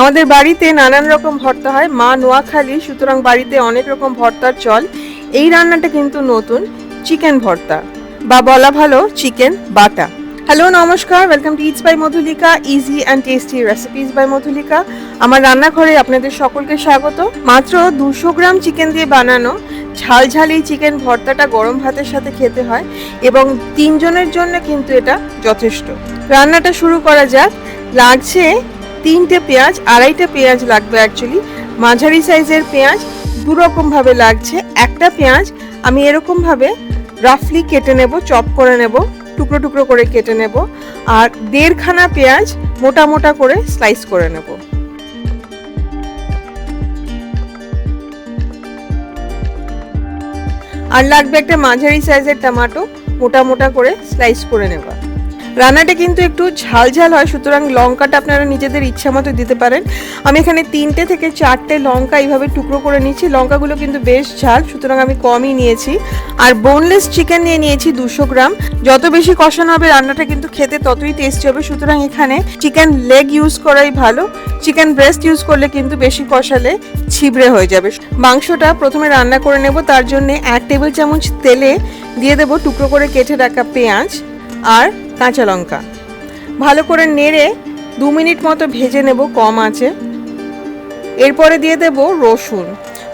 আমাদের বাড়িতে নানান রকম ভর্তা হয়, মা নোয়াখালী, সুতরাং বাড়িতে অনেক রকম ভর্তার চল। এই রান্নাটা কিন্তু নতুন, চিকেন ভর্তা বা বলা ভালো চিকেন বাটা। হ্যালো নমস্কার, welcome to its by Madhulika, easy and tasty recipes by Madhulika. আমার রান্নাঘরে আপনাদের সকলকে স্বাগত। মাত্র 200 গ্রাম চিকেন দিয়ে বানানো ঝাল এই চিকেন ভর্তাটা গরম ভাতের সাথে খেতে হয় এবং 3 জনের জন্য কিন্তু এটা যথেষ্ট। রান্নাটা শুরু করা যাক। লাগছে 3টে পেঁয়াজ, 2.5টা পেঁয়াজ লাগবে অ্যাকচুয়ালি, মাঝারি সাইজের পেঁয়াজ। দু রকম ভাবে লাগছে। একটা পেঁয়াজ আমি এরকম ভাবে রাফলি কেটে নেব, চপ করে নেব, টুকরো টুকরো করে কেটে নেব। আর 1.5 খানা পেঁয়াজ মোটা মোটা করে স্লাইস করে নেব। আর লাগবে একটা মাঝারি সাইজের টমেটো, মোটা মোটা করে স্লাইস করে নেবা। রান্নাটা কিন্তু একটু ঝাল হয়, সুতরাং লঙ্কাটা আপনারা নিজেদের ইচ্ছা মতো দিতে পারেন। আমি এখানে 3টে থেকে 4টে লঙ্কা এইভাবে টুকরো করে নিয়েছি। লঙ্কাগুলো কিন্তু বেশ ঝাল, সুতরাং আমি কমই নিয়েছি। আর বোনলেস চিকেন নিয়েছি 200 গ্রাম। যত বেশি কষানো হবে রান্নাটা কিন্তু খেতে ততই টেস্টি হবে, সুতরাং এখানে চিকেন লেগ ইউজ করাই ভালো। চিকেন ব্রেস্ট ইউজ করলে কিন্তু বেশি কষালে ছিবড়ে হয়ে যাবে। মাংসটা প্রথমে রান্না করে নেব, তার জন্য 1 টেবিল চামচ তেলে দিয়ে দেবো টুকরো করে কেটে রাখা পেঁয়াজ আর কাঁচা লঙ্কা। ভালো করে নেড়ে 2 মিনিট মতো ভেজে নেব কম আঁচে। এরপরে দিয়ে দেব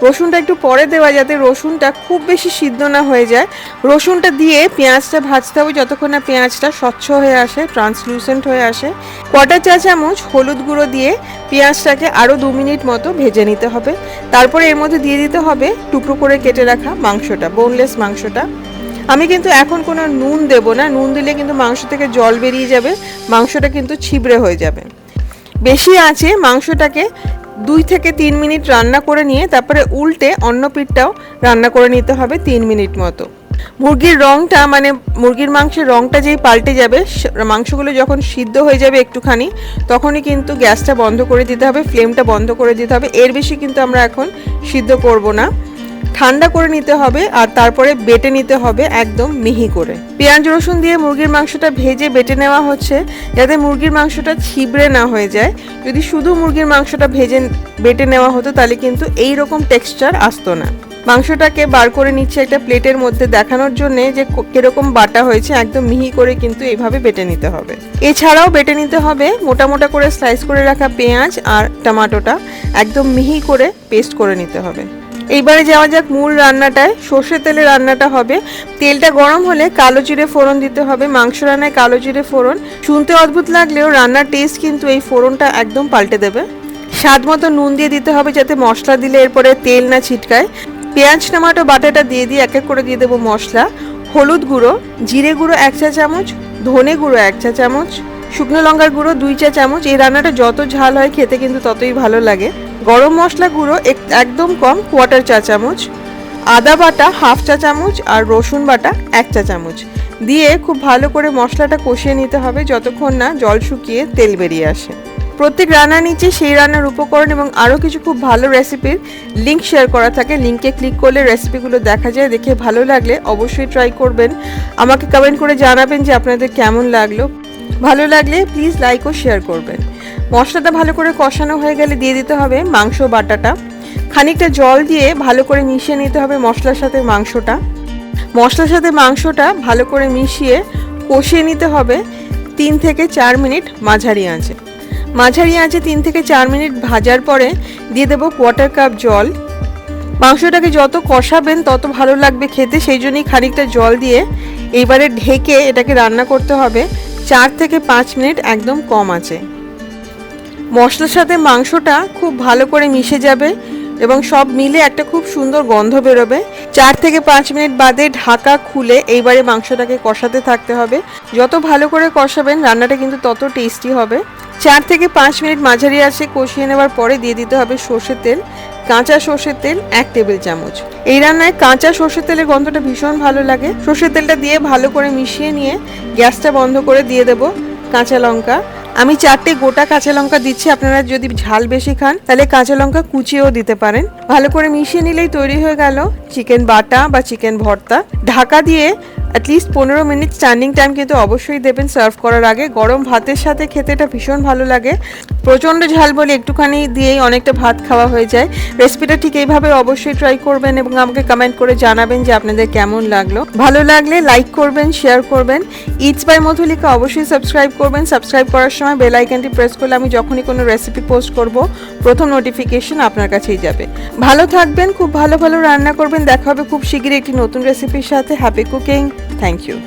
রসুনটা একটু পরে দেওয়া, যাতে রসুনটা খুব বেশি সিদ্ধ না হয়ে যায়। রসুনটা দিয়ে পেঁয়াজটা ভাজতে হবে যতক্ষণ না পেঁয়াজটা স্বচ্ছ হয়ে আসে, ট্রান্সলুসেন্ট হয়ে আসে। 1/4 চা চামচ হলুদ গুঁড়ো দিয়ে পেঁয়াজটাকে আরও 2 মিনিট মতো ভেজে নিতে হবে। তারপরে এর মধ্যে দিয়ে দিতে হবে টুকরো করে কেটে রাখা মাংসটা, বোনলেস মাংসটা। আমি কিন্তু এখন কোনো নুন দেব না, নুন দিলে কিন্তু মাংস থেকে জল বেরিয়ে যাবে, মাংসটা কিন্তু ছিবড়ে হয়ে যাবে। বেশি আঁচে মাংসটাকে 2 থেকে 3 মিনিট রান্না করে নিয়ে তারপরে উল্টে অন্য পিঠটাও রান্না করে নিতে হবে 3 মিনিট মতো। মুরগির রঙটা, মানে মুরগির মাংসের রঙটা যেই পাল্টে যাবে, মাংসগুলো যখন সিদ্ধ হয়ে যাবে একটুখানি, তখনই কিন্তু গ্যাসটা বন্ধ করে দিতে হবে, ফ্লেমটা বন্ধ করে দিতে হবে। এর বেশি কিন্তু আমরা এখন সিদ্ধ করব না। ঠান্ডা করে নিতে হবে আর তারপরে বেটে নিতে হবে একদম মিহি করে। পেঁয়াজ রসুন দিয়ে মুরগির মাংসটা ভেজে বেটে নেওয়া হচ্ছে, যাতে মুরগির মাংসটা ছিবড়ে না হয়ে যায়। যদি শুধু মুরগির মাংসটা ভেজে বেটে নেওয়া হতো তাহলে কিন্তু এই রকম টেক্সচার আসতো না। মাংসটাকে বার করে নিচ্ছে একটা প্লেটের মধ্যে দেখানোর জন্য যে কিরকম বাটা হয়েছে। একদম মিহি করে কিন্তু এইভাবে বেটে নিতে হবে। এছাড়াও বেটে নিতে হবে মোটা মোটা করে স্লাইস করে রাখা পেঁয়াজ আর টমেটোটা একদম মিহি করে পেস্ট করে নিতে হবে। এইবারে যাওয়া যাক মূল রান্নাটায়। সর্ষে তেলে রান্নাটা হবে। তেলটা গরম হলে কালো জিরে ফোড়ন দিতে হবে। মাংস রান্নায় কালো জিরে ফোড়ন শুনতে অদ্ভুত লাগলেও রান্নার টেস্ট কিন্তু এই ফোড়নটা একদম পাল্টে দেবে। স্বাদ মতো নুন দিয়ে দিতে হবে, যাতে মশলা দিলে এরপরে তেল না ছিটকায়। পেঁয়াজ টমেটো বাটাটা দিয়ে এক এক করে দিয়ে দেবো মশলা। হলুদ গুঁড়ো, জিরে গুঁড়ো 1 চা চামচ, ধনে গুঁড়ো 1 চা চামচ, শুকনো লঙ্কার গুঁড়ো 2 চা চামচ। এই রান্নাটা যত ঝাল হয় খেতে কিন্তু ততই ভালো লাগে। গরম মশলা গুঁড়ো একদম কম, 1/4 চা চামচ। আদা বাটা 1/2 চা চামচ আর রসুন বাটা 1 চা চামচ দিয়ে খুব ভালো করে মশলাটা কষিয়ে নিতে হবে যতক্ষণ না জল শুকিয়ে তেল বেরিয়ে আসে। প্রত্যেক রান্নার নিচে সেই রান্নার উপকরণ এবং আরও কিছু খুব ভালো রেসিপির লিঙ্ক শেয়ার করা থাকে। লিঙ্কে ক্লিক করলে রেসিপিগুলো দেখা যায়। দেখে ভালো লাগলে অবশ্যই ট্রাই করবেন। আমাকে কমেন্ট করে জানাবেন যে আপনাদের কেমন লাগলো। ভালো লাগলে প্লিজ লাইক ও শেয়ার করবেন। মশলাটা ভালো করে কষানো হয়ে গেলে দিয়ে দিতে হবে মাংস বাটাটা। খানিকটা জল দিয়ে ভালো করে মিশিয়ে নিতে হবে মশলার সাথে মাংসটা। মশলার সাথে মাংসটা ভালো করে মিশিয়ে কষিয়ে নিতে হবে 3 থেকে 4 মিনিট মাঝারি আঁচে। 3 থেকে 4 মিনিট ভাজার পরে দিয়ে দেবো 1/4 কাপ জল। মাংসটাকে যত কষাবেন তত ভালো লাগবে খেতে, সেই জন্যই খানিকটা জল দিয়ে এইবারে ঢেকে এটাকে রান্না করতে হবে 4 থেকে 5 মিনিট একদম কম আঁচে। মশলার সাথে মাংসটা খুব ভালো করে মিশে যাবে এবং সব মিলে একটা খুব সুন্দর গন্ধ বেরোবে। 4 থেকে 5 মিনিট বাদে ঢাকা খুলে এইবারে মাংসটাকে কষাতে থাকতে হবে। যত ভালো করে কষাবেন রান্নাটা কিন্তু তত টেস্টি হবে। 4 থেকে 5 মিনিট মাঝারি আঁচে কষিয়ে নেওয়ার পরে দিয়ে দিতে হবে সর্ষের তেল। কাঁচা সর্ষের তেল 1 টেবিল চামচ। এই রান্নায় কাঁচা সর্ষের তেলের গন্ধটা ভীষণ ভালো লাগে। সর্ষের তেলটা দিয়ে ভালো করে মিশিয়ে নিয়ে গ্যাসটা বন্ধ করে দিয়ে দেবো কাঁচা লঙ্কা। আমি 4টে গোটা কাঁচা লঙ্কা দিচ্ছি। আপনারা যদি ঝাল বেশি খান তাহলে কাঁচা লঙ্কা কুচিয়েও দিতে পারেন। ভালো করে মিশিয়ে নিলেই তৈরি হয়ে গেল চিকেন বাটা বা চিকেন ভর্তা। ঢাকা দিয়ে অ্যাটলিস্ট 15 মিনিট স্ট্যান্ডিং টাইম কিন্তু অবশ্যই দেবেন সার্ভ করার আগে। গরম ভাতের সাথে খেতে এটা ভীষণ ভালো লাগে। প্রচণ্ড ঝাল বলে একটুখানি দিয়েই অনেকটা ভাত খাওয়া হয়ে যায়। রেসিপিটা ঠিক এইভাবে অবশ্যই ট্রাই করবেন এবং আমাকে কমেন্ট করে জানাবেন যে আপনাদের কেমন লাগলো। ভালো লাগলে লাইক করবেন, শেয়ার করবেন। ইটস বাই মধুলিকা অবশ্যই সাবস্ক্রাইব করবেন। সাবস্ক্রাইব করার সময় বেল আইকনটি প্রেস করলে আমি যখনই কোনো রেসিপি পোস্ট করব প্রথম নোটিফিকেশন আপনার কাছেই যাবে। ভালো থাকবেন, খুব ভালো ভালো রান্না করবেন। দেখা হবে খুব শিগগিরই একটি নতুন রেসিপির সাথে। Happy cooking. Thank you.